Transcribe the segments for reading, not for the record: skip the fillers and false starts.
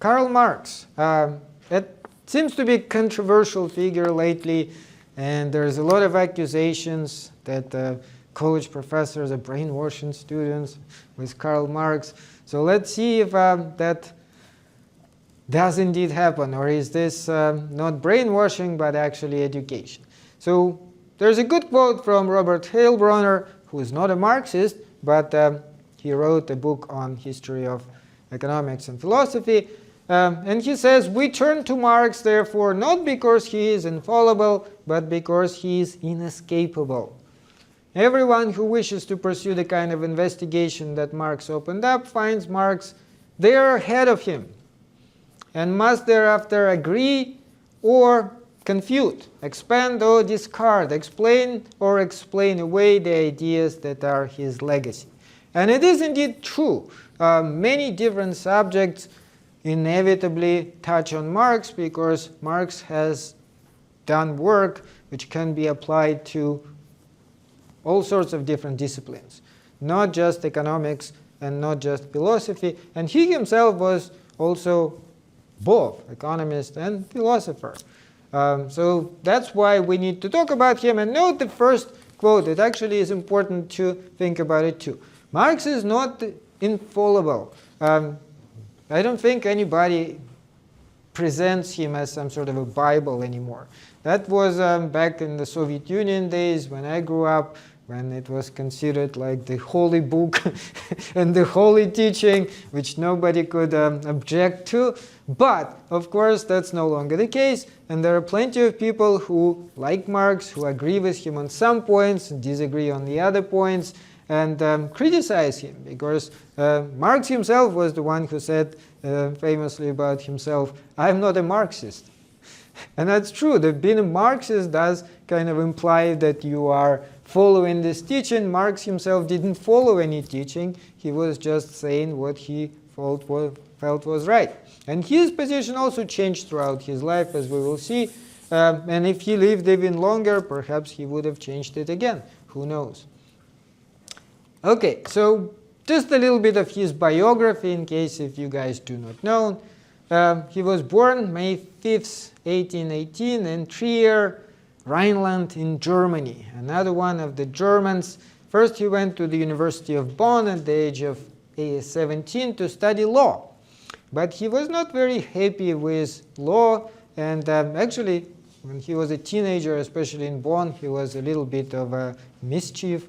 Karl Marx. It seems to be a controversial figure lately, and there's a lot of accusations that college professors are brainwashing students with Karl Marx. So let's see if that does indeed happen, or is this not brainwashing but actually education. So there's a good quote from Robert Heilbronner, who is not a Marxist, but he wrote a book on history of economics and philosophy. And he says, "We turn to Marx, therefore, not because he is infallible, but because he is inescapable. Everyone who wishes to pursue the kind of investigation that Marx opened up finds Marx there ahead of him, and must thereafter agree or confute, expand or discard, explain or explain away the ideas that are his legacy." And it is indeed true. Many different subjects inevitably touch on Marx, because Marx has done work which can be applied to all sorts of different disciplines, not just economics and not just philosophy. And he himself was also both economist and philosopher. So that's why we need to talk about him. And note the first quote. It actually is important to think about it too. Marx is not infallible. I don't think anybody presents him as some sort of a Bible anymore. That was back in the Soviet Union days when I grew up, when it was considered like the holy book and the holy teaching, which nobody could object to. But, of course, that's no longer the case. And there are plenty of people who like Marx, who agree with him on some points, disagree on the other points, and criticize him. Because Marx himself was the one who said famously about himself, "I'm not a Marxist." And that's true. That being a Marxist does kind of imply that you are following this teaching. Marx himself didn't follow any teaching. He was just saying what he felt was right. And his position also changed throughout his life, as we will see. And if he lived even longer, perhaps he would have changed it again. Who knows? Okay, so just a little bit of his biography, in case if you guys do not know. He was born May 5th, 1818 in Trier, Rhineland in Germany. Another one of the Germans. First he went to the University of Bonn at the age of 17 to study law. But he was not very happy with law, and actually when he was a teenager, especially in Bonn, he was a little bit of a mischief.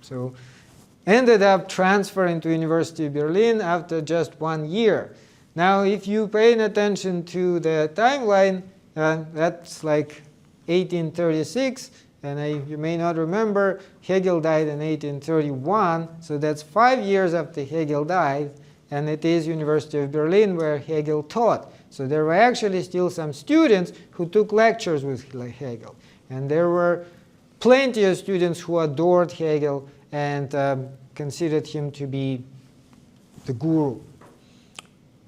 So ended up transferring to University of Berlin after just 1 year. Now, if you pay attention to the timeline, that's like 1836, and you may not remember, Hegel died in 1831, so that's 5 years after Hegel died, and it is University of Berlin where Hegel taught. So there were actually still some students who took lectures with Hegel, and there were plenty of students who adored Hegel and considered him to be the guru.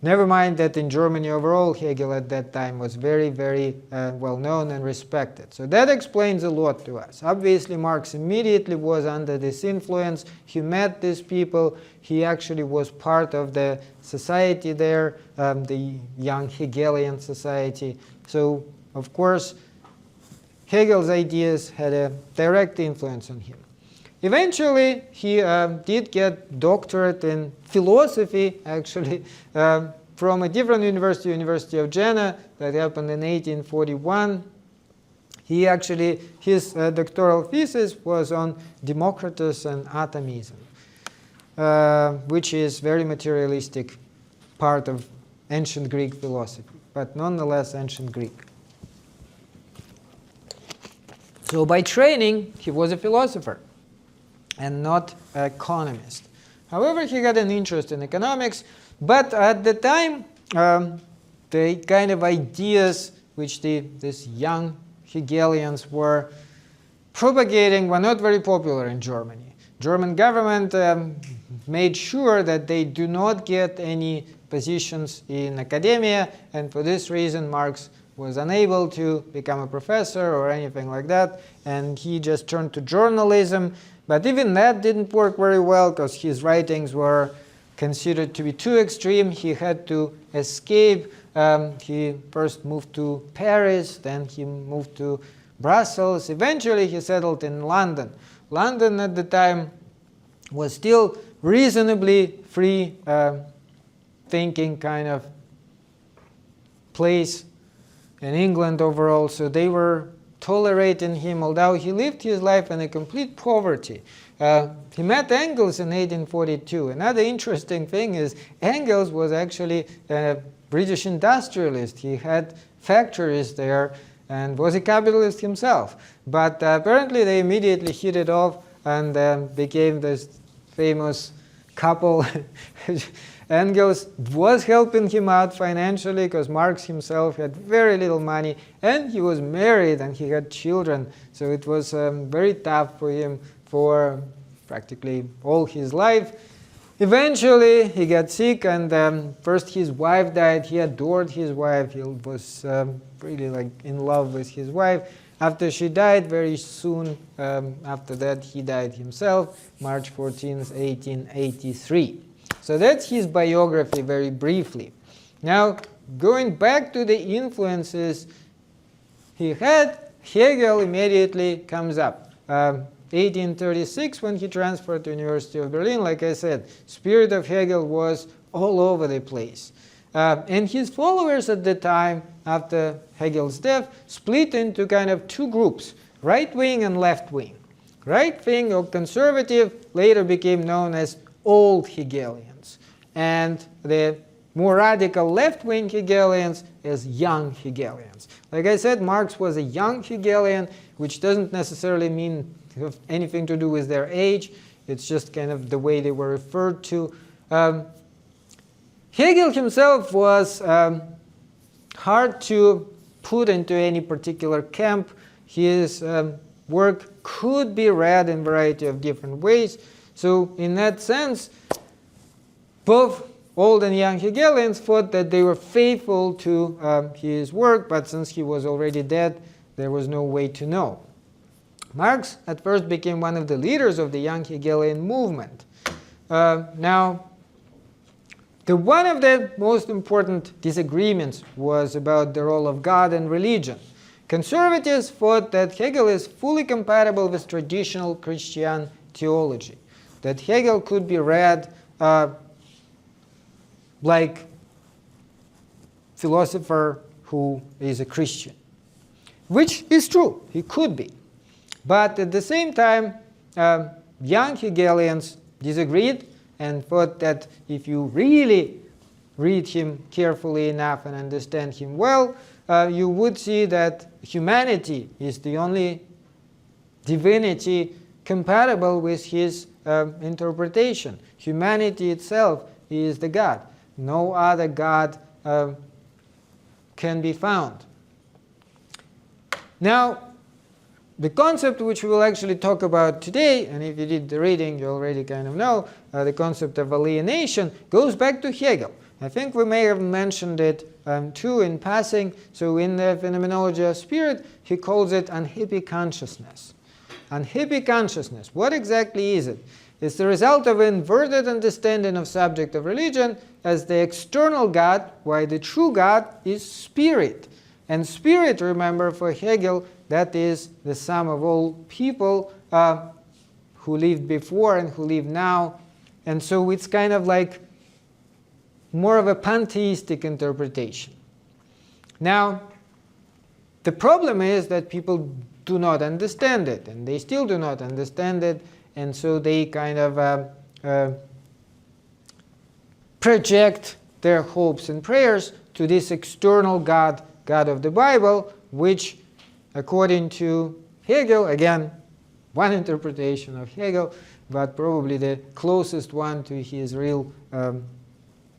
Never mind that in Germany overall, Hegel at that time was very, very well known and respected. So that explains a lot to us. Obviously, Marx immediately was under this influence. He met these people. He actually was part of the society there, the young Hegelian society. So, of course, Hegel's ideas had a direct influence on him. Eventually, he did get doctorate in philosophy, actually, from a different university, University of Jena. That happened in 1841. His doctoral thesis was on Democritus and atomism, which is very materialistic part of ancient Greek philosophy, but nonetheless ancient Greek. So by training, he was a philosopher and not an economist. However, he had an interest in economics, but at the time, the kind of ideas which these young Hegelians were propagating were not very popular in Germany. German government made sure that they do not get any positions in academia, and for this reason Marx was unable to become a professor or anything like that, and he just turned to journalism. But even that didn't work very well, because his writings were considered to be too extreme. He had to escape. He first moved to Paris, then he moved to Brussels. Eventually he settled in London. London at the time was still reasonably free thinking kind of place in England overall, so they were tolerating him, although he lived his life in a complete poverty. He met Engels in 1842. Another interesting thing is Engels was actually a British industrialist. He had factories there and was a capitalist himself. But apparently they immediately hit it off and became this famous couple. Engels was helping him out financially because Marx himself had very little money, and he was married and he had children, so it was very tough for him for practically all his life. Eventually he got sick, and first his wife died. He adored his wife. He was really like in love with his wife. After she died, very soon after that, he died himself, March 14th, 1883. So that's his biography very briefly. Now, going back to the influences he had, Hegel immediately comes up. 1836, when he transferred to University of Berlin, like I said, spirit of Hegel was all over the place. And his followers at the time, after Hegel's death, split into kind of two groups, right wing and left wing. Right wing or conservative later became known as old Hegelians, and the more radical left-wing Hegelians as young Hegelians. Like I said, Marx was a young Hegelian, which doesn't necessarily mean anything to do with their age. It's just kind of the way they were referred to. Hegel himself was hard to put into any particular camp. His work could be read in a variety of different ways. So in that sense, both old and young Hegelians thought that they were faithful to his work, but since he was already dead, there was no way to know. Marx at first became one of the leaders of the young Hegelian movement. Now, one of the most important disagreements was about the role of God and religion. Conservatives thought that Hegel is fully compatible with traditional Christian theology, that Hegel could be read like philosopher who is a Christian, which is true, he could be. But at the same time, young Hegelians disagreed and thought that if you really read him carefully enough and understand him well, you would see that humanity is the only divinity compatible with his interpretation. Humanity itself is the God. No other God can be found. Now, the concept which we will actually talk about today, and if you did the reading, you already kind of know, the concept of alienation goes back to Hegel. I think we may have mentioned it too in passing. So in the Phenomenology of Spirit, he calls it unhappy consciousness. Unhappy consciousness, what exactly is it? It's the result of an inverted understanding of subject of religion as the external God, while the true God is spirit. And spirit, remember, for Hegel, that is the sum of all people who lived before and who live now. And so it's kind of like more of a pantheistic interpretation. Now, the problem is that people do not understand it, and they still do not understand it, and so they kind of project their hopes and prayers to this external God, God of the Bible, which, according to Hegel, again, one interpretation of Hegel, but probably the closest one to his real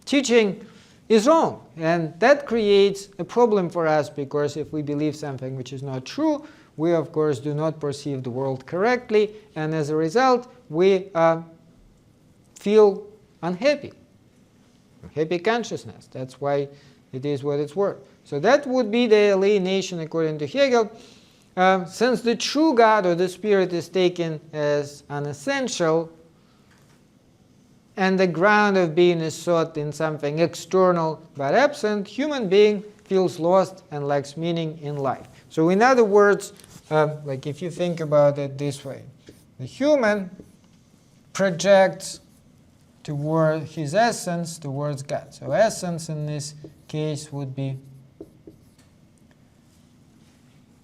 teaching, is wrong. And that creates a problem for us, because if we believe something which is not true, we of course do not perceive the world correctly, and as a result we feel unhappy. Unhappy consciousness. That's why it is what it's worth. So that would be the alienation according to Hegel. Since the true God or the spirit is taken as an essential, and the ground of being is sought in something external but absent, human being feels lost and lacks meaning in life. So in other words, like if you think about it this way, the human projects toward his essence towards God. So essence in this case would be,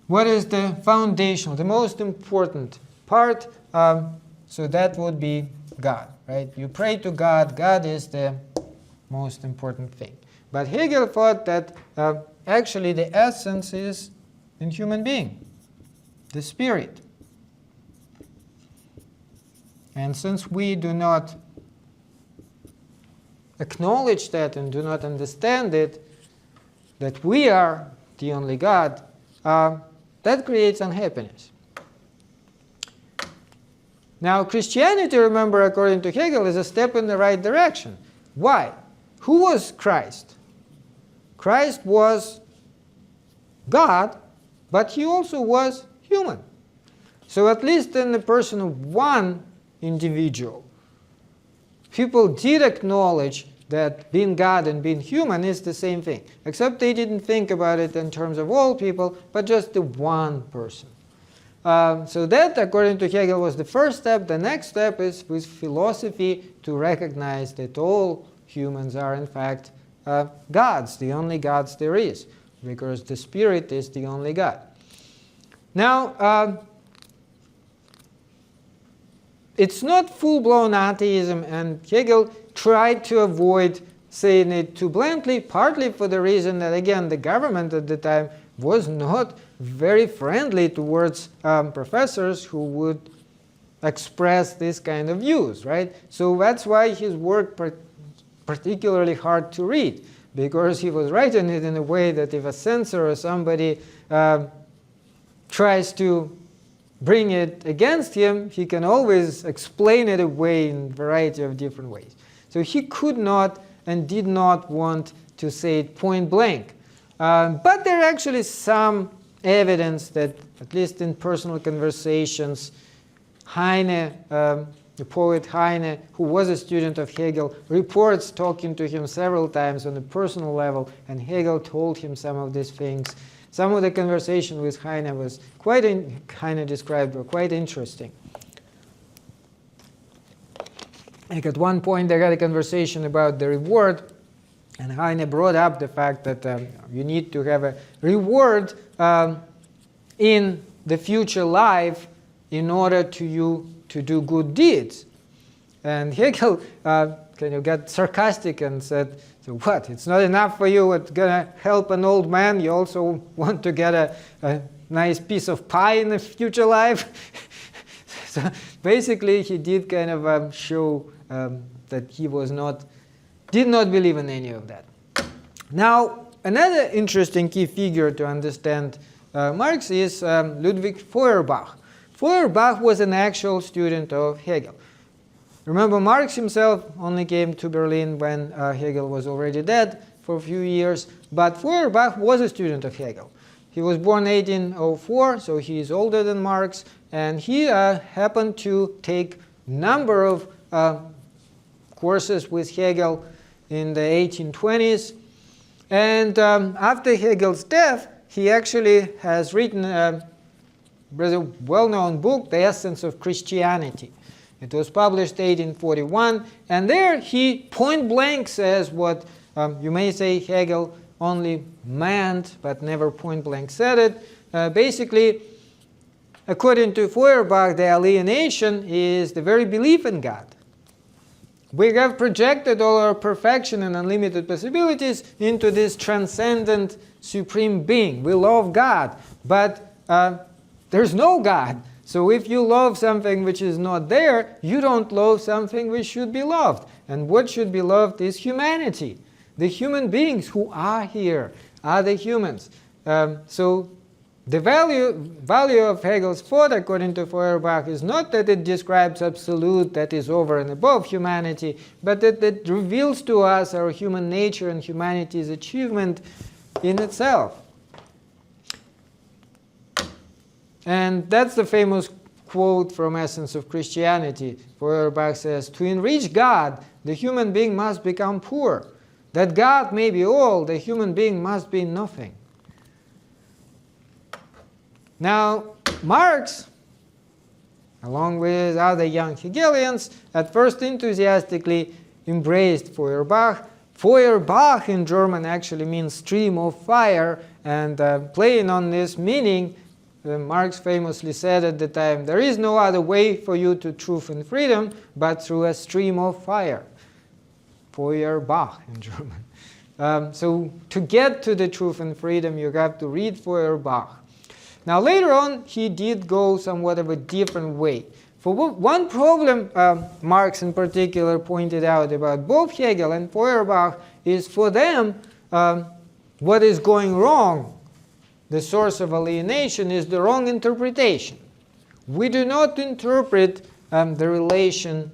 what is the foundational, the most important part? So that would be God, right? You pray to God. God is the most important thing. But Hegel thought that actually the essence is in human being, the spirit. And since we do not acknowledge that and do not understand it, that we are the only God, that creates unhappiness. Now, Christianity, remember, according to Hegel, is a step in the right direction. Why? Who was Christ? Christ was God, but he also was human. So at least in the person of one individual, people did acknowledge that being God and being human is the same thing, except they didn't think about it in terms of all people, but just the one person. So that, according to Hegel, was the first step. The next step is with philosophy to recognize that all humans are, in fact, gods, the only gods there is, because the spirit is the only God. Now, it's not full-blown atheism, and Hegel tried to avoid saying it too bluntly, partly for the reason that, again, the government at the time was not very friendly towards professors who would express this kind of views, right? So that's why his work particularly hard to read, because he was writing it in a way that if a censor or somebody tries to bring it against him, he can always explain it away in a variety of different ways. So he could not and did not want to say it point blank. But there are actually some evidence that, at least in personal conversations, Heine, the poet Heine, who was a student of Hegel, reports talking to him several times on a personal level, and Hegel told him some of these things. Some of the conversation with Heine was Heine described were quite interesting. Like at one point they had a conversation about the reward, and Heine brought up the fact that you need to have a reward in the future life in order to you to do good deeds. And Hegel kind of got sarcastic and said, so what, it's not enough for you, it's going to help an old man, you also want to get a nice piece of pie in the future life? So basically he did kind of show that he did not believe in any of that. Now, another interesting key figure to understand Marx is Ludwig Feuerbach. Feuerbach was an actual student of Hegel. Remember, Marx himself only came to Berlin when Hegel was already dead for a few years, but Feuerbach was a student of Hegel. He was born 1804, so he is older than Marx, and he happened to take a number of courses with Hegel in the 1820s. And after Hegel's death, he actually has written a rather well-known book, The Essence of Christianity. It was published in 1841, and there he point-blank says what you may say Hegel only meant, but never point-blank said it. Basically, according to Feuerbach, the alienation is the very belief in God. We have projected all our perfection and unlimited possibilities into this transcendent supreme being. We love God, but there's no God. So if you love something which is not there, you don't love something which should be loved. And what should be loved is humanity. The human beings who are here are the humans. So the value of Hegel's thought, according to Feuerbach, is not that it describes absolute that is over and above humanity, but that it reveals to us our human nature and humanity's achievement in itself. And that's the famous quote from Essence of Christianity. Feuerbach says, "To enrich God, the human being must become poor. That God may be all, the human being must be nothing." Now, Marx, along with other young Hegelians, at first enthusiastically embraced Feuerbach. Feuerbach in German actually means stream of fire, and playing on this meaning, Marx famously said at the time, "There is no other way for you to truth and freedom but through a stream of fire." Feuerbach in German. So to get to the truth and freedom, you have to read Feuerbach. Now later on, he did go somewhat of a different way. For one problem Marx in particular pointed out about both Hegel and Feuerbach is, for them, what is going wrong, the source of alienation, is the wrong interpretation. We do not interpret the relation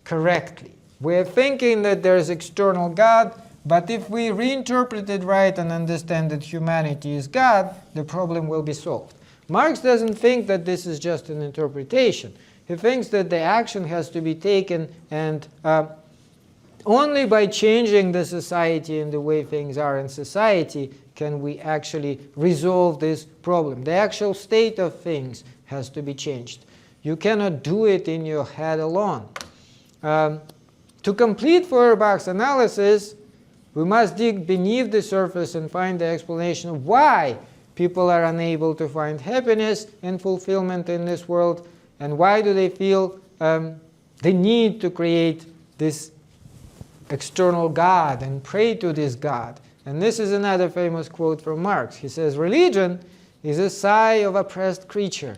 correctly. We're thinking that there's external God, but if we reinterpret it right and understand that humanity is God, the problem will be solved. Marx doesn't think that this is just an interpretation. He thinks that the action has to be taken, and only by changing the society and the way things are in society can we actually resolve this problem. The actual state of things has to be changed. You cannot do it in your head alone. To complete Feuerbach's analysis, we must dig beneath the surface and find the explanation of why people are unable to find happiness and fulfillment in this world, and why do they feel the need to create this external God and pray to this God. And this is another famous quote from Marx. He says, "Religion is a sigh of oppressed creature,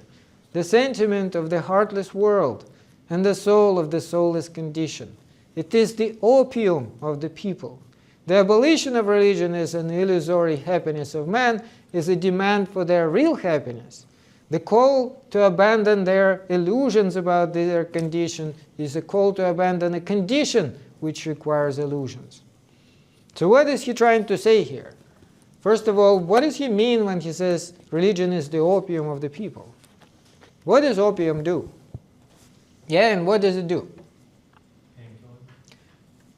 the sentiment of the heartless world, and the soul of the soulless condition. It is the opium of the people. The abolition of religion is an illusory happiness of man, is a demand for their real happiness. The call to abandon their illusions about their condition is a call to abandon a condition which requires illusions." So what is he trying to say here? First of all, what does he mean when he says religion is the opium of the people? What does opium do? Yeah, and what does it do?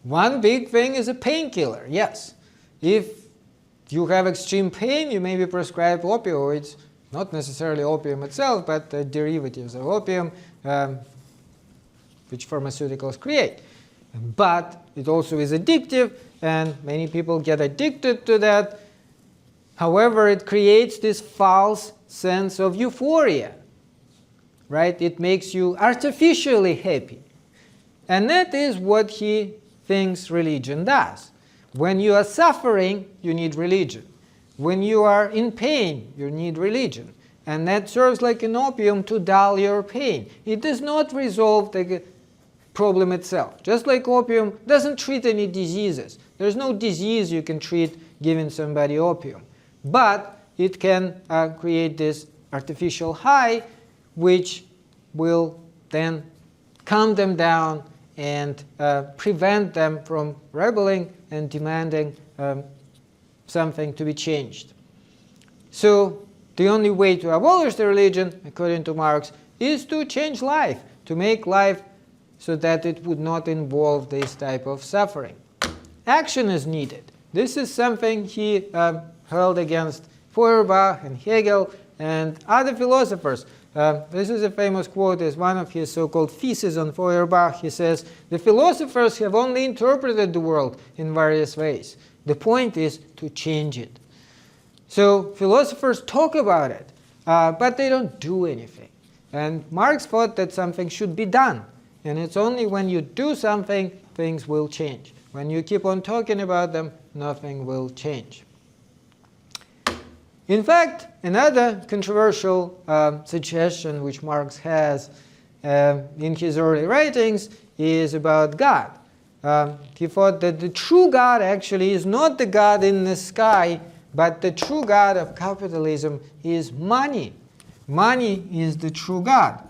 One big thing is a painkiller, yes. If you have extreme pain, you may be prescribed opioids, not necessarily opium itself, but derivatives of opium, which pharmaceuticals create. But it also is addictive, and many people get addicted to that. However, it creates this false sense of euphoria, right? It makes you artificially happy. And that is what he thinks religion does. When you are suffering, you need religion. When you are in pain, you need religion. And that serves like an opium to dull your pain. It does not resolve the problem itself. Just like opium doesn't treat any diseases. There's no disease you can treat giving somebody opium. But it can create this artificial high, which will then calm them down and prevent them from rebelling and demanding something to be changed. So the only way to abolish the religion, according to Marx, is to change life, to make life so that it would not involve this type of suffering. Action is needed. This is something he held against Feuerbach and Hegel and other philosophers. This is a famous quote as one of his so-called theses on Feuerbach. He says, "The philosophers have only interpreted the world in various ways. The point is to change it." So philosophers talk about it, but they don't do anything. And Marx thought that something should be done. And it's only when you do something, things will change. When you keep on talking about them, nothing will change. In fact, another controversial suggestion which Marx has in his early writings is about God. He thought that the true God actually is not the God in the sky, but the true God of capitalism is money. Money is the true God.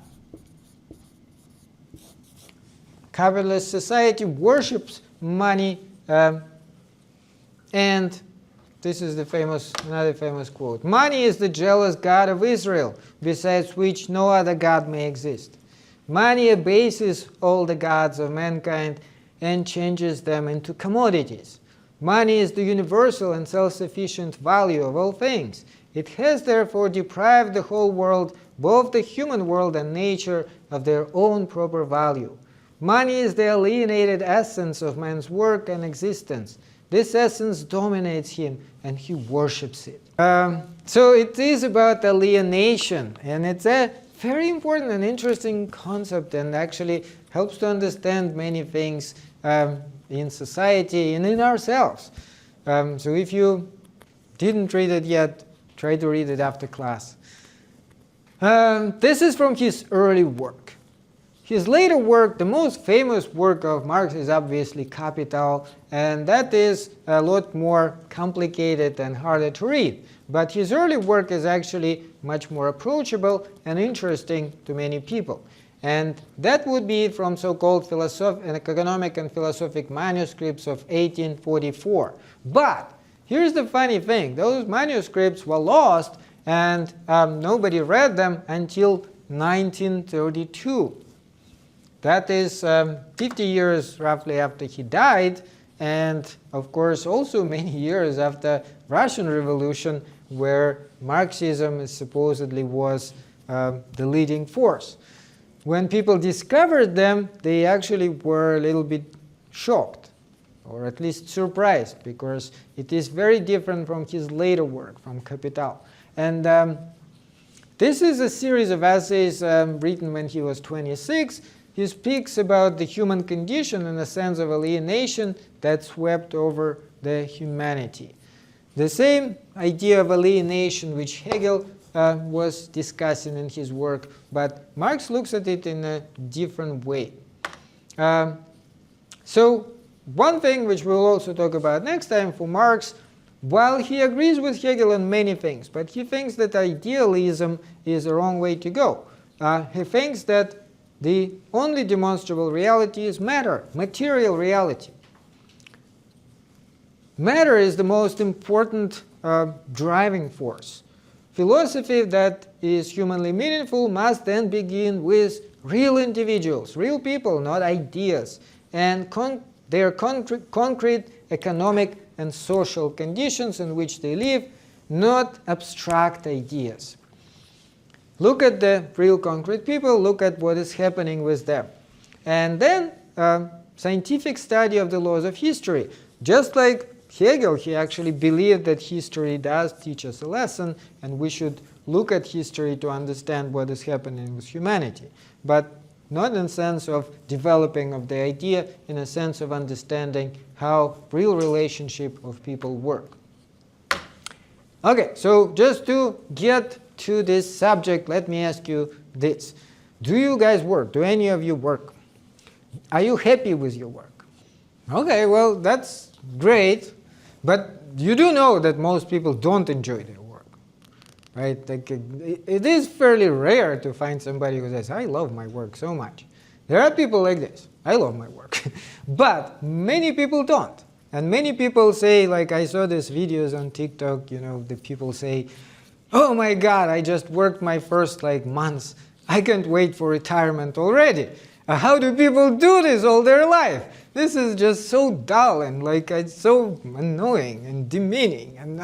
Capitalist society worships money, and This is another famous quote. Money is the jealous god of Israel, besides which no other god may exist. Money abases all the gods of mankind and changes them into commodities. Money is the universal and self-sufficient value of all things. It has therefore deprived the whole world, both the human world and nature, of their own proper value. Money is the alienated essence of man's work and existence. This essence dominates him and he worships it. So it is about alienation, and it's a very important and interesting concept, and actually helps to understand many things in society and in ourselves. So if you didn't read it yet, try to read it after class. This is from his early work. His later work, the most famous work of Marx, is obviously Capital, and that is a lot more complicated and harder to read. But his early work is actually much more approachable and interesting to many people. And that would be from so-called economic and philosophic manuscripts of 1844. But here's the funny thing. Those manuscripts were lost, and nobody read them until 1932. That is 50 years roughly after he died, and of course also many years after Russian Revolution, where Marxism supposedly was the leading force. When people discovered them, they actually were a little bit shocked, or at least surprised, because it is very different from his later work, from Capital. And this is a series of essays written when he was 26. He speaks about the human condition in a sense of alienation that swept over the humanity. The same idea of alienation which Hegel was discussing in his work, but Marx looks at it in a different way. So one thing which we'll also talk about next time for Marx, while he agrees with Hegel on many things, but he thinks that idealism is the wrong way to go. He thinks that the only demonstrable reality is matter, material reality. Matter is the most important driving force. Philosophy that is humanly meaningful must then begin with real individuals, real people, not ideas, and their concrete economic and social conditions in which they live, not abstract ideas. Look at the real concrete people, look at what is happening with them. And then scientific study of the laws of history. Just like Hegel, he actually believed that history does teach us a lesson, and we should look at history to understand what is happening with humanity. But not in the sense of developing of the idea, in a sense of understanding how real relationship of people work. Okay, so just to get to this subject, let me ask you this. Do you guys work? Do any of you work? Are you happy with your work? Okay, well, that's great. But you do know that most people don't enjoy their work, right? Like, it is fairly rare to find somebody who says, I love my work so much. There are people like this. I love my work. But many people don't. And many people say, like I saw these videos on TikTok, the people say, oh my God, I just worked my first months. I can't wait for retirement already. How do people do this all their life? This is just so dull and it's so annoying and demeaning. And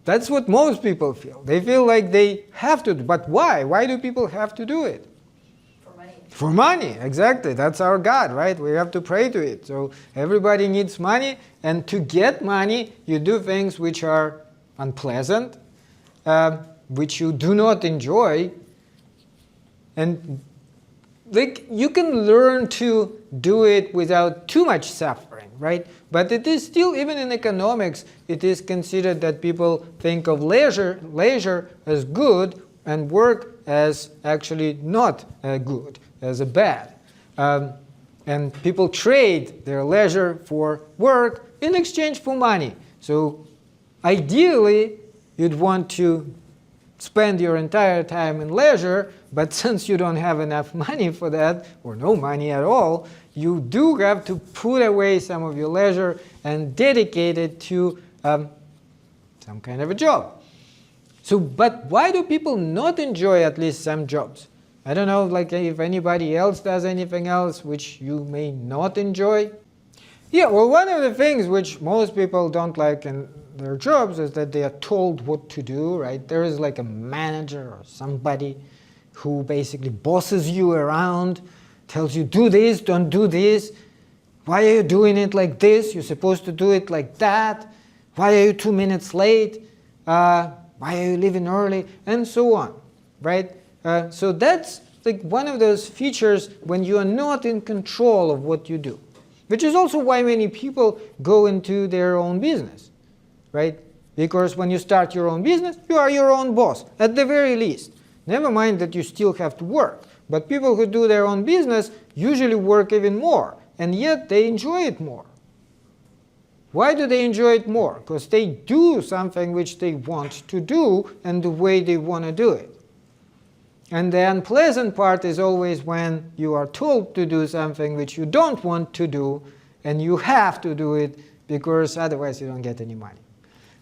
that's what most people feel. They feel like they have to. But why? Why do people have to do it? For money. For money, exactly. That's our God, right? We have to pray to it. So everybody needs money. And to get money, you do things which are unpleasant, which you do not enjoy. And you can learn to do it without too much suffering, right? But it is still, even in economics, it is considered that people think of leisure as good and work as actually not good, as a bad. And people trade their leisure for work in exchange for money. So ideally, you'd want to spend your entire time in leisure, but since you don't have enough money for that, or no money at all, you do have to put away some of your leisure and dedicate it to some kind of a job. So, but why do people not enjoy at least some jobs? I don't know, like if anybody else does anything else which you may not enjoy. Yeah, well, one of the things which most people don't like in their jobs is that they are told what to do, right? There is like a manager or somebody who basically bosses you around, tells you, do this, don't do this. Why are you doing it like this? You're supposed to do it like that. Why are you 2 minutes late? Why are you leaving early? And so on, right? So that's like one of those features when you are not in control of what you do, which is also why many people go into their own business, right? Because when you start your own business, you are your own boss, at the very least. Never mind that you still have to work. But people who do their own business usually work even more, and yet they enjoy it more. Why do they enjoy it more? Because they do something which they want to do and the way they want to do it. And the unpleasant part is always when you are told to do something which you don't want to do, and you have to do it because otherwise you don't get any money.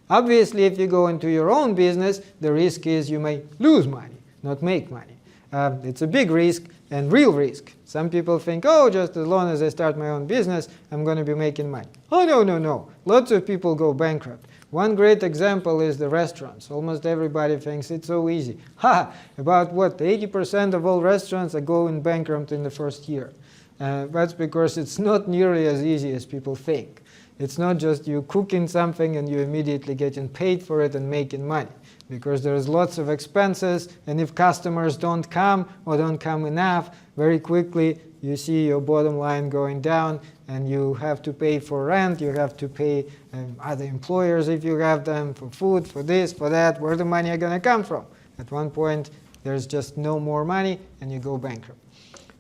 Obviously, if you go into your own business, the risk is you may lose money, not make money. It's a big risk and real risk. Some people think, oh, just as long as I start my own business, I'm going to be making money. Oh, no, no, no. Lots of people go bankrupt. One great example is the restaurants. Almost everybody thinks it's so easy. Ha! About what? 80% of all restaurants are going bankrupt in the first year. That's because it's not nearly as easy as people think. It's not just you cooking something and you immediately getting paid for it and making money. Because there's lots of expenses, and if customers don't come or don't come enough, very quickly you see your bottom line going down, and you have to pay for rent, you have to pay other employers if you have them, for food, for this, for that. Where the money are going to come from? At one point, there's just no more money, and you go bankrupt.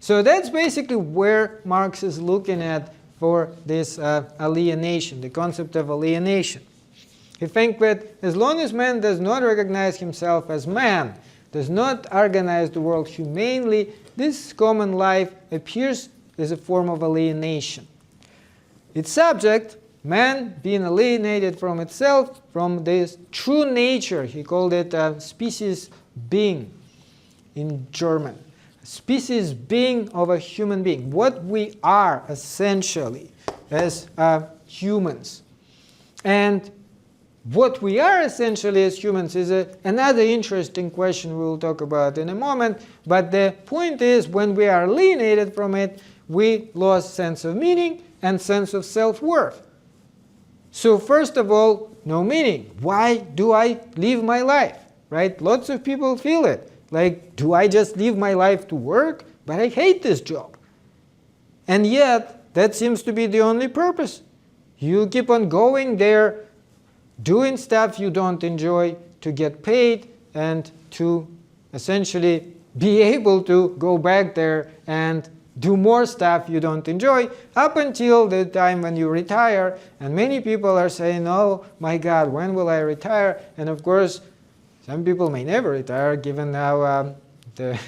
So that's basically where Marx is looking at for this alienation, the concept of alienation. He thinks that as long as man does not recognize himself as man, does not organize the world humanely, this common life appears as a form of alienation. Its subject, man, being alienated from itself, from this true nature, he called it species being in German. Species being of a human being, what we are essentially as humans. And what we are essentially as humans is another interesting question we will talk about in a moment. But the point is, when we are alienated from it, we lose sense of meaning and sense of self-worth. So first of all, no meaning. Why do I live my life? Right? Lots of people feel it. Like, do I just live my life to work? But I hate this job. And yet, that seems to be the only purpose. You keep on going there, doing stuff you don't enjoy, to get paid and to essentially be able to go back there and do more stuff you don't enjoy up until the time when you retire. And many people are saying, oh my God, when will I retire? And of course, some people may never retire given how the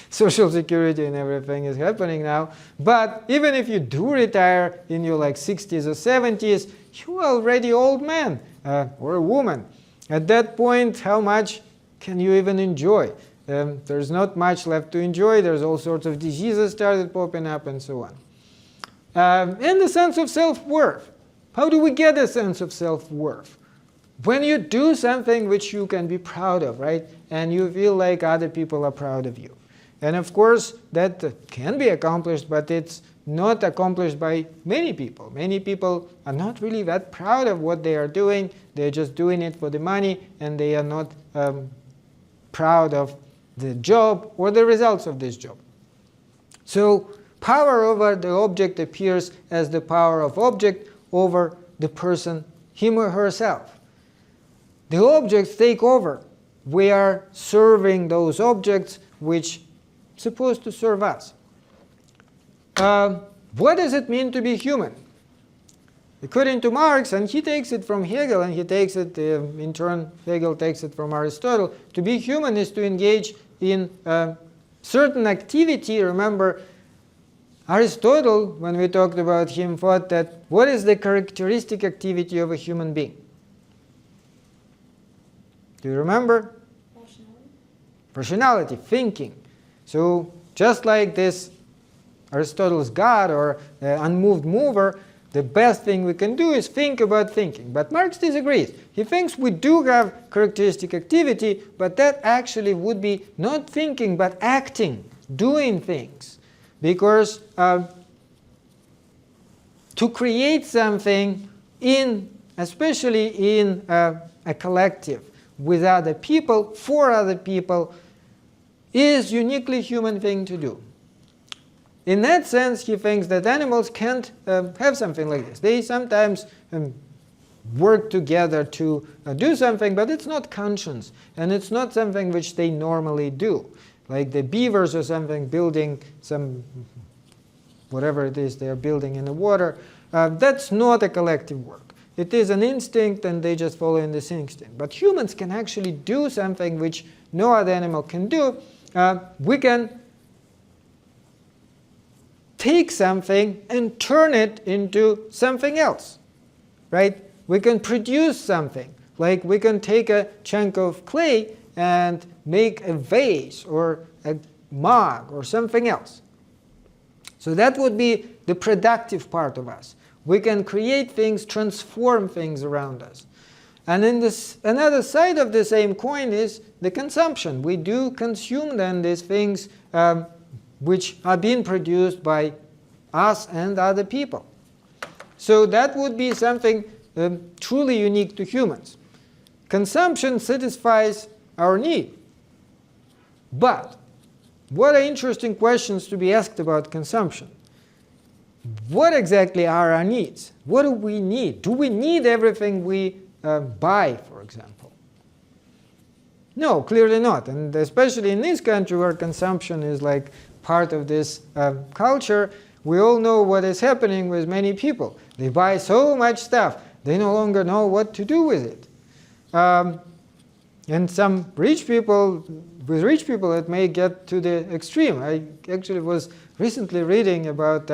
Social Security and everything is happening now. But even if you do retire in your like 60s or 70s, you are already old man or a woman. At that point, how much can you even enjoy? There's not much left to enjoy. There's all sorts of diseases started popping up and so on. And the sense of self-worth. How do we get a sense of self-worth? When you do something which you can be proud of, right? And you feel like other people are proud of you. And of course, that can be accomplished, but it's not accomplished by many people. Many people are not really that proud of what they are doing. They're just doing it for the money, and they are not proud of the job or the results of this job. So power over the object appears as the power of object over the person, him or herself. The objects take over. We are serving those objects which are supposed to serve us. What does it mean to be human? According to Marx, and he takes it from Hegel, and he takes it, in turn, Hegel takes it from Aristotle, to be human is to engage in certain activity. Remember, Aristotle, when we talked about him, thought that what is the characteristic activity of a human being? Do you remember? Rationality. Rationality, thinking. So just like this Aristotle's God or unmoved mover, the best thing we can do is think about thinking. But Marx disagrees. He thinks we do have characteristic activity, but that actually would be not thinking, but acting, doing things. Because to create something, especially in a collective, with other people, for other people, is uniquely human thing to do. In that sense, he thinks that animals can't have something like this. They sometimes work together to do something, but it's not conscious, and it's not something which they normally do. Like the beavers or something building some, whatever it is they're building in the water, that's not a collective work. It is an instinct, and they just follow in this instinct. But humans can actually do something which no other animal can do. We can take something and turn it into something else, right? We can produce something. Like we can take a chunk of clay and make a vase or a mug or something else. So that would be the productive part of us. We can create things, transform things around us. And in this, another side of the same coin is the consumption. We do consume then these things which are being produced by us and other people. So that would be something truly unique to humans. Consumption satisfies our need. But what are interesting questions to be asked about consumption? What exactly are our needs? What do we need? Do we need everything we buy, for example? No, clearly not. And especially in this country where consumption is like part of this culture, we all know what is happening with many people. They buy so much stuff, they no longer know what to do with it. And some rich people, with rich people, it may get to the extreme. I actually was recently reading about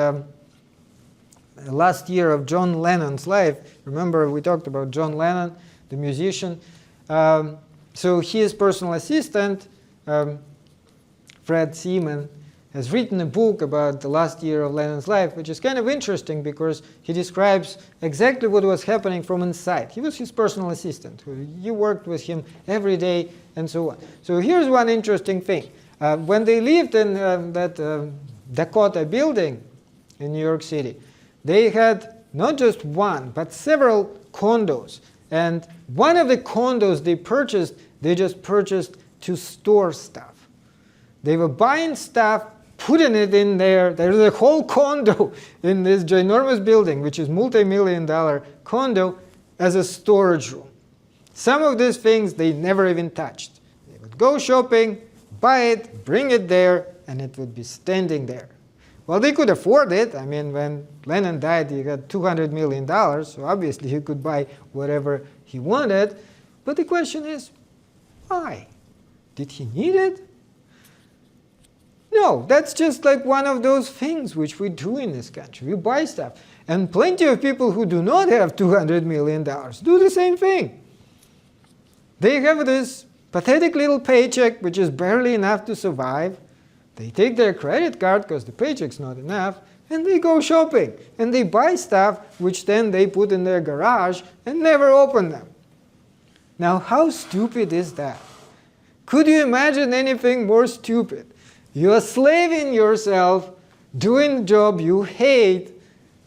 last year of John Lennon's life. Remember, we talked about John Lennon, the musician. So his personal assistant, Fred Seaman, has written a book about the last year of Lennon's life, which is kind of interesting because he describes exactly what was happening from inside. He was his personal assistant. He worked with him every day and so on. So here's one interesting thing. When they lived in that Dakota building in New York City, they had not just one, but several condos. And one of the condos they just purchased to store stuff. They were buying stuff, putting it in there. There's a whole condo in this ginormous building, which is multi-million-dollar condo, as a storage room. Some of these things they never even touched. They would go shopping, buy it, bring it there, and it would be standing there. Well, they could afford it. I mean, when Lennon died, he got $200 million, so obviously he could buy whatever he wanted. But the question is, why? Did he need it? No, that's just like one of those things which we do in this country. We buy stuff. And plenty of people who do not have $200 million do the same thing. They have this pathetic little paycheck, which is barely enough to survive. They take their credit card, because the paycheck's not enough, and they go shopping. And they buy stuff, which then they put in their garage and never open them. Now, how stupid is that? Could you imagine anything more stupid? You are slaving yourself, doing a job you hate,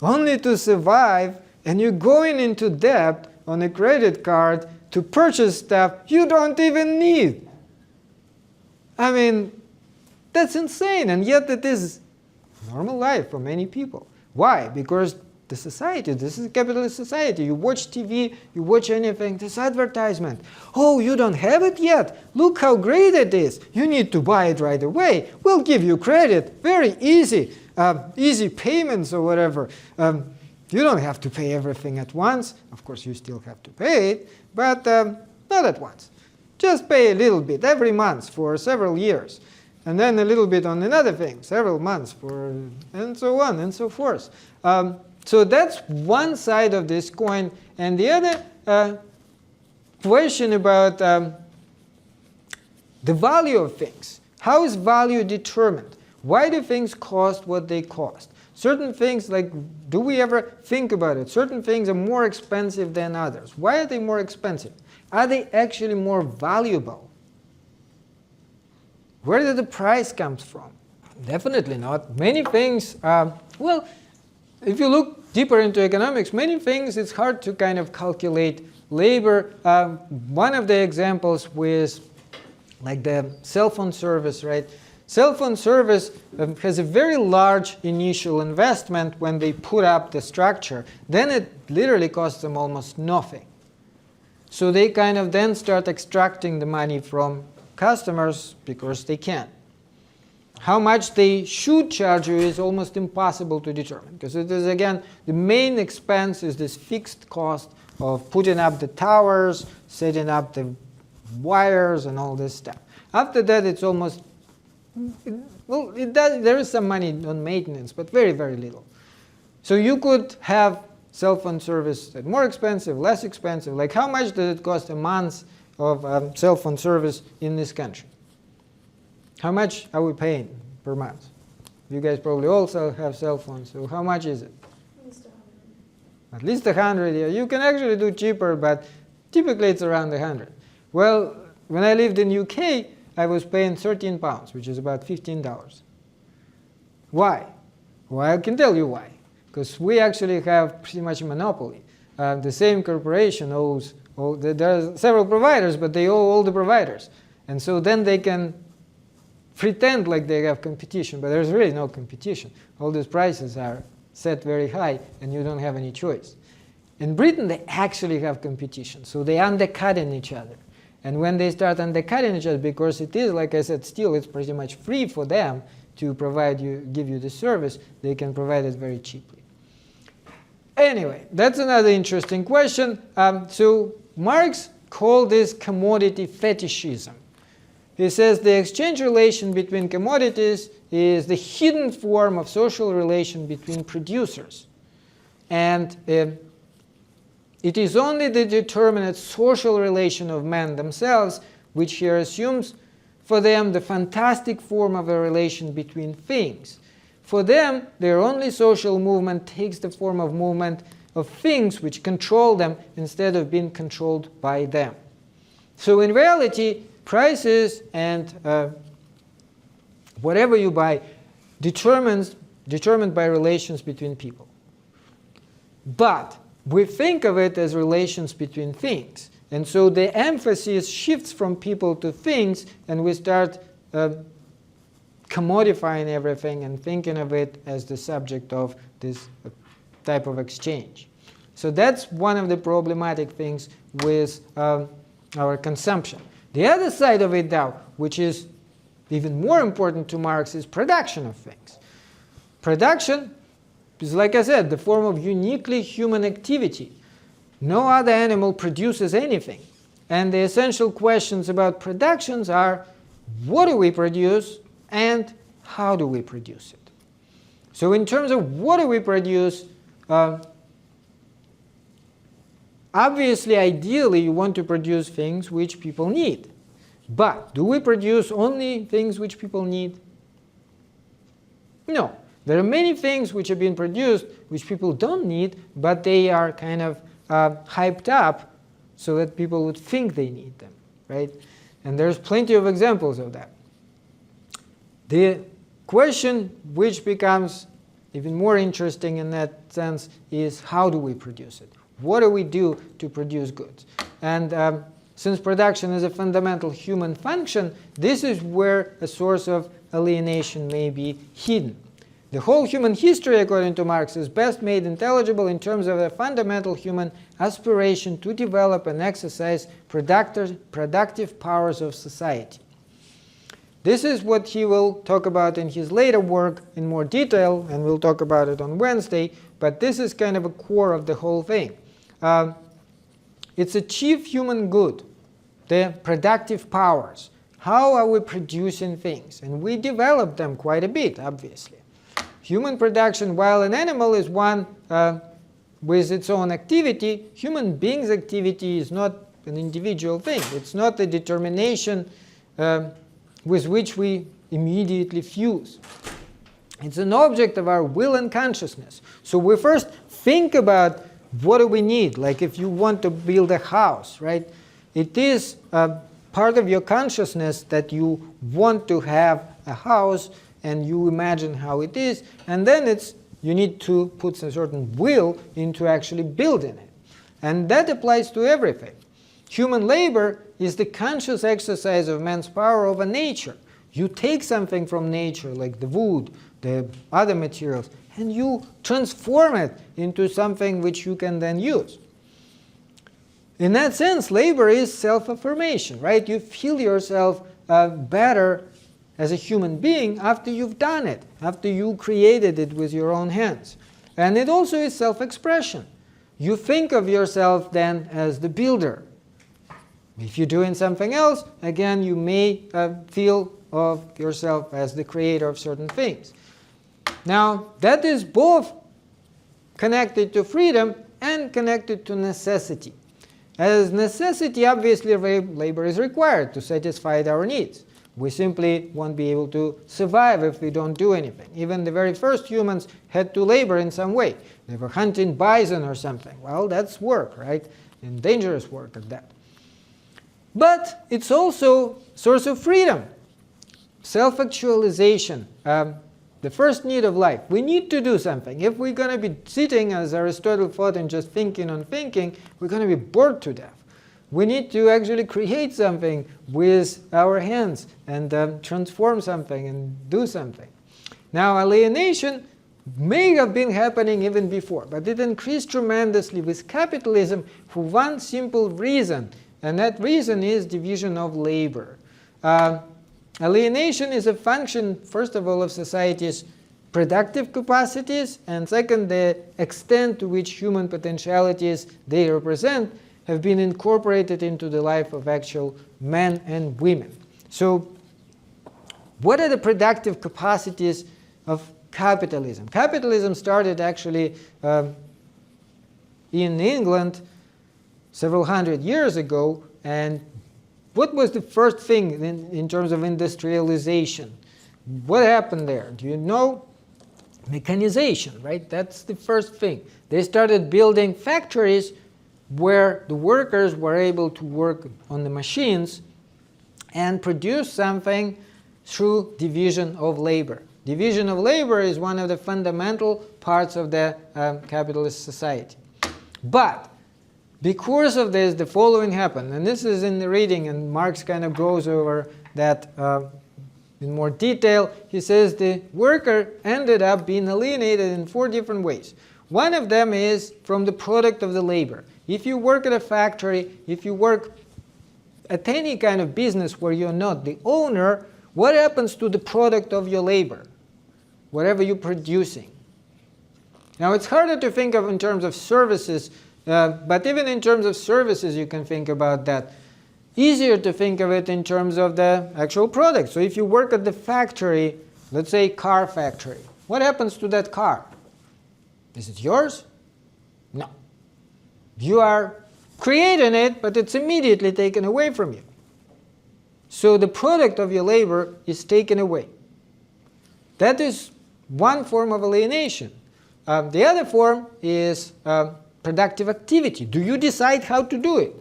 only to survive, and you're going into debt on a credit card to purchase stuff you don't even need. I mean, that's insane, and yet it is normal life for many people. Why? Because the society, this is a capitalist society. You watch TV, you watch anything, this advertisement. Oh, you don't have it yet? Look how great it is. You need to buy it right away. We'll give you credit. Very easy. Easy payments or whatever. You don't have to pay everything at once. Of course, you still have to pay it, but not at once. Just pay a little bit every month for several years. and then a little bit on another thing, several months, for, and so on and so forth. So that's one side of this coin. And the other question about the value of things. How is value determined? Why do things cost what they cost? Certain things, like, do we ever think about it? Certain things are more expensive than others. Why are they more expensive? Are they actually more valuable? Where did the price come from? Definitely not. Many things, well, if you look deeper into economics, many things it's hard to kind of calculate labor. One of the examples was like the cell phone service, right? Cell phone service has a very large initial investment when they put up the structure. Then it literally costs them almost nothing. So they kind of then start extracting the money from customers because they can. How much they should charge you is almost impossible to determine, because it is, again, the main expense is this fixed cost of putting up the towers, setting up the wires, and all this stuff. After that, it's almost, well, there is some money on maintenance, but very, very little. So you could have cell phone service that's more expensive, less expensive. Like, how much does it cost a month of cell phone service in this country? How much are we paying per month? You guys probably also have cell phones, so how much is it? At least 100. Yeah. You can actually do cheaper, but typically it's around 100. Well, when I lived in UK, I was paying £13, which is about $15. Why? Well, I can tell you why. Because we actually have pretty much a monopoly. The same corporation owes, there are several providers, but they owe all the providers. And so then they can pretend like they have competition, but there's really no competition. All these prices are set very high, and you don't have any choice. In Britain, they actually have competition, so they undercutting each other. And when they start undercutting each other, because it is, like I said, still it's pretty much free for them to provide you, give you the service, they can provide it very cheaply. Anyway, that's another interesting question. So Marx called this commodity fetishism. He says the exchange relation between commodities is the hidden form of social relation between producers. And it is only the determinate social relation of men themselves, which here assumes for them the fantastic form of a relation between things. For them, their only social movement takes the form of movement of things which control them instead of being controlled by them. So in reality, prices and whatever you buy determined by relations between people. But we think of it as relations between things. And so the emphasis shifts from people to things, and we start commodifying everything and thinking of it as the subject of this type of exchange. So that's one of the problematic things with our consumption. The other side of it, though, which is even more important to Marx, is production of things. Production is, like I said, the form of uniquely human activity. No other animal produces anything. And the essential questions about productions are, what do we produce and how do we produce it? So in terms of what do we produce, obviously, ideally, you want to produce things which people need. But do we produce only things which people need? No. There are many things which have been produced which people don't need, but they are kind of hyped up so that people would think they need them, right? And there's plenty of examples of that. The question which becomes even more interesting in that sense is, how do we produce it? What do we do to produce goods? And since production is a fundamental human function, this is where a source of alienation may be hidden. The whole human history, according to Marx, is best made intelligible in terms of the fundamental human aspiration to develop and exercise productive powers of society. This is what he will talk about in his later work in more detail, and we'll talk about it on Wednesday, but this is kind of a core of the whole thing. It's a chief human good, the productive powers. how are we producing things? And we developed them quite a bit, obviously. Human production, while an animal is one with its own activity, human beings' activity is not an individual thing. It's not a determination with which we immediately fuse. It's an object of our will and consciousness. So we first think about what do we need. Like if you want to build a house, right? It is part of your consciousness that you want to have a house and you imagine how it is. And then you need to put some certain will into actually building it. And that applies to everything. Human labor is the conscious exercise of man's power over nature. You take something from nature, like the wood, the other materials, and you transform it into something which you can then use. In that sense, labor is self-affirmation, right? You feel yourself better as a human being after you've done it, after you created it with your own hands. And it also is self-expression. You think of yourself then as the builder. If you're doing something else, again, you may feel of yourself as the creator of certain things. Now, that is both connected to freedom and connected to necessity. As necessity, obviously, labor is required to satisfy our needs. We simply won't be able to survive if we don't do anything. Even the very first humans had to labor in some way. They were hunting bison or something. Well, that's work, right? And dangerous work at that. But it's also a source of freedom. Self-actualization, the first need of life. We need to do something. If we're going to be sitting, as Aristotle thought, and just thinking on thinking, we're going to be bored to death. We need to actually create something with our hands and transform something and do something. Now, alienation may have been happening even before, but it increased tremendously with capitalism for one simple reason, and that reason is division of labor. Alienation is a function, first of all, of society's productive capacities, and second, the extent to which human potentialities they represent have been incorporated into the life of actual men and women. So what are the productive capacities of capitalism? Capitalism started actually in England several hundred years ago, and what was the first thing in terms of industrialization? What happened there? Do you know? Mechanization, right? That's the first thing. They started building factories where the workers were able to work on the machines and produce something through division of labor. Division of labor is one of the fundamental parts of the capitalist society. But because of this, the following happened, and this is in the reading, and Marx kind of goes over that in more detail. He says the worker ended up being alienated in 4 different ways. One of them is from the product of the labor. If you work at a factory, if you work at any kind of business where you're not the owner, what happens to the product of your labor, whatever you're producing? Now, it's harder to think of in terms of services, but even in terms of services, you can think about that. Easier to think of it in terms of the actual product. So if you work at the factory, let's say car factory, what happens to that car? Is it yours? No. You are creating it, but it's immediately taken away from you. So the product of your labor is taken away. That is one form of alienation. The other form is productive activity. Do you decide how to do it?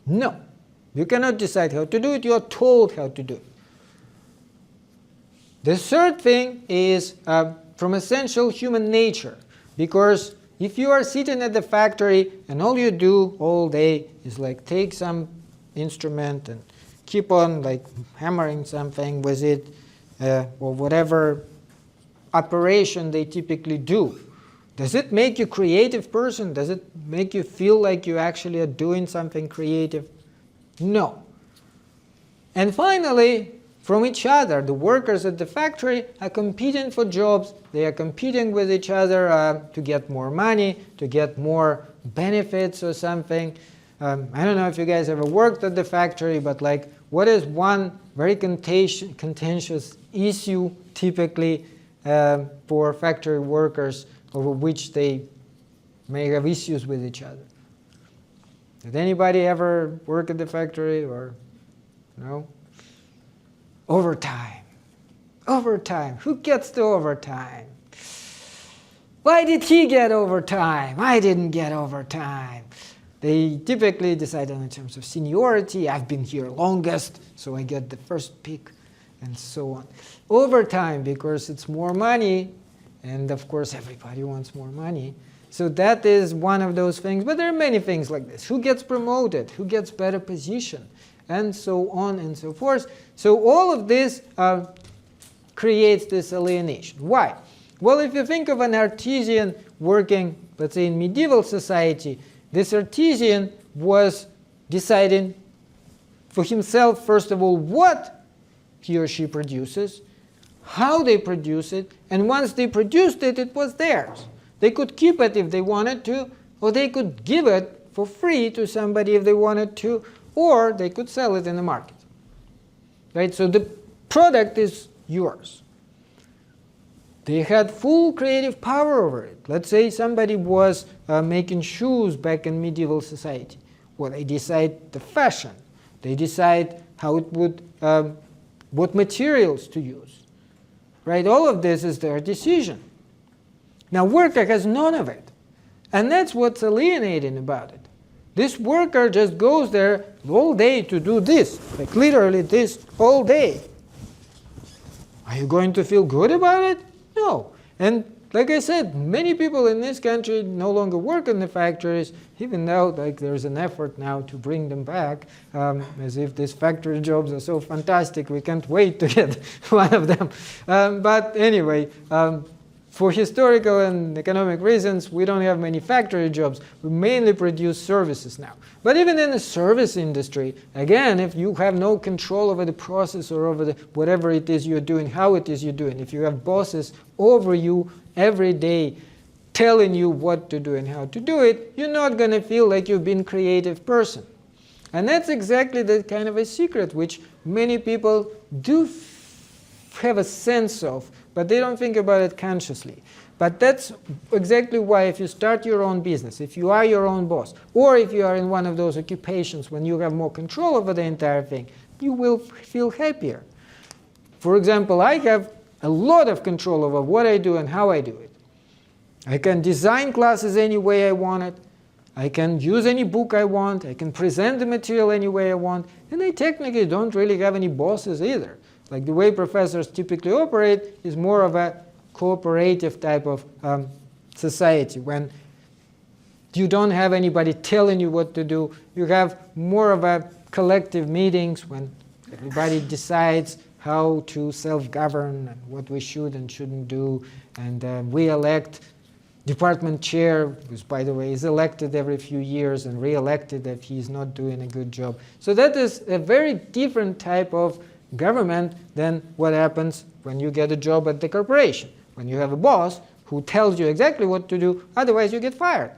No. You cannot decide how to do it. You are told how to do it. The third thing is from essential human nature. Because if you are sitting at the factory and all you do all day is like take some instrument and keep on like hammering something with it or whatever operation they typically do, does it make you a creative person? Does it make you feel like you actually are doing something creative? No. And finally, from each other, the workers at the factory are competing for jobs. They are competing with each other to get more money, to get more benefits or something. I don't know if you guys ever worked at the factory, but like, what is one very contentious issue typically for factory workers over which they may have issues with each other? Did anybody ever work at the factory or no? Overtime. Overtime. Who gets the overtime? Why did he get overtime? I didn't get overtime. They typically decide on in terms of seniority. I've been here longest, so I get the first pick, and so on. Overtime, because it's more money, and of course everybody wants more money. So that is one of those things. But there are many things like this. Who gets promoted? Who gets better position? And so on and so forth. So all of this creates this alienation. Why? Well, if you think of an artisan working, let's say, in medieval society, this artisan was deciding for himself, first of all, what he or she produces, how they produce it, and once they produced it, it was theirs. They could keep it if they wanted to, or they could give it for free to somebody if they wanted to, or they could sell it in the market. Right? So the product is yours. They had full creative power over it. Let's say somebody was making shoes back in medieval society. Well, they decide the fashion. They decide how it would, what materials to use. Right? All of this is their decision. Now, worker has none of it. And that's what's alienating about it. This worker just goes there all day to do this, like literally this all day. Are you going to feel good about it? No. And like I said, many people in this country no longer work in the factories, even though like there's an effort now to bring them back, as if these factory jobs are so fantastic, we can't wait to get one of them. But anyway, for historical and economic reasons, we don't have many factory jobs. We mainly produce services now. But even in the service industry, again, if you have no control over the process or over the whatever it is you're doing, how it is you're doing, if you have bosses over you every day telling you what to do and how to do it, you're not going to feel like you've been a creative person. And that's exactly the kind of a secret which many people do have a sense of, but they don't think about it consciously. But that's exactly why if you start your own business, if you are your own boss, or if you are in one of those occupations when you have more control over the entire thing, you will feel happier. For example, I have a lot of control over what I do and how I do it. I can design classes any way I want it. I can use any book I want. I can present the material any way I want. And I technically don't really have any bosses either. Like the way professors typically operate is more of a cooperative type of society, when you don't have anybody telling you what to do. You have more of a collective meetings when everybody decides how to self-govern and what we should and shouldn't do. And we elect department chair, which, by the way, is elected every few years and re-elected if he's not doing a good job. So that is a very different type of government than what happens when you get a job at the corporation, when you have a boss who tells you exactly what to do, otherwise you get fired.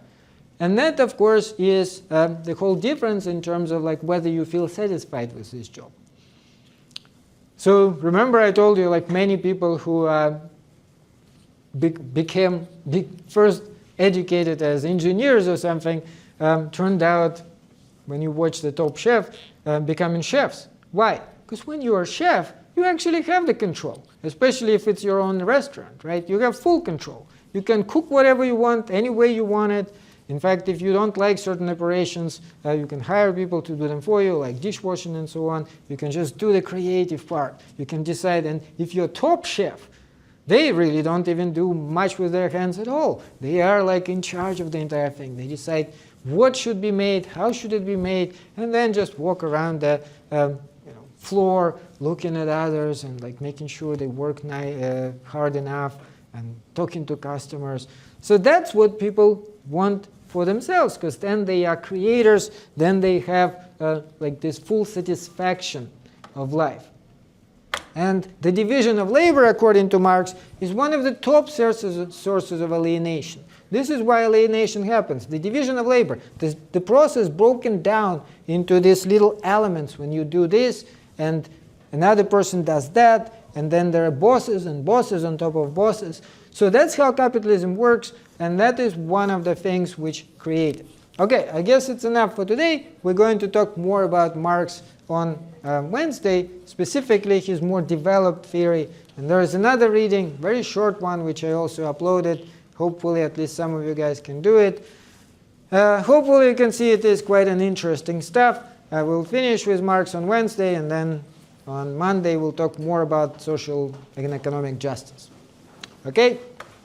And that, of course, is the whole difference in terms of like whether you feel satisfied with this job. So remember I told you like many people who became first educated as engineers or something turned out, when you watch the Top Chef, becoming chefs. Why? Because when you are a chef, you actually have the control, especially if it's your own restaurant, right? You have full control. You can cook whatever you want, any way you want it. In fact, if you don't like certain operations, you can hire people to do them for you, like dishwashing and so on. You can just do the creative part. You can decide, and if you're a top chef, they really don't even do much with their hands at all. They are like in charge of the entire thing. They decide what should be made, how should it be made, and then just walk around the floor looking at others and like making sure they work hard enough and talking to customers. So that's what people want for themselves, because then they are creators, then they have like this full satisfaction of life. And the division of labor, according to Marx, is one of the top sources of alienation. This is why alienation happens. The division of labor, the process broken down into these little elements. When you do this and another person does that, and then there are bosses and bosses on top of bosses. So that's how capitalism works, and that is one of the things which create it. Okay, I guess it's enough for today. We're going to talk more about Marx on Wednesday, specifically his more developed theory. And there is another reading, very short one, which I also uploaded. Hopefully at least some of you guys can do it. Hopefully you can see it is quite an interesting stuff. I will finish with Marx on Wednesday, and then on Monday we'll talk more about social and economic justice. Okay?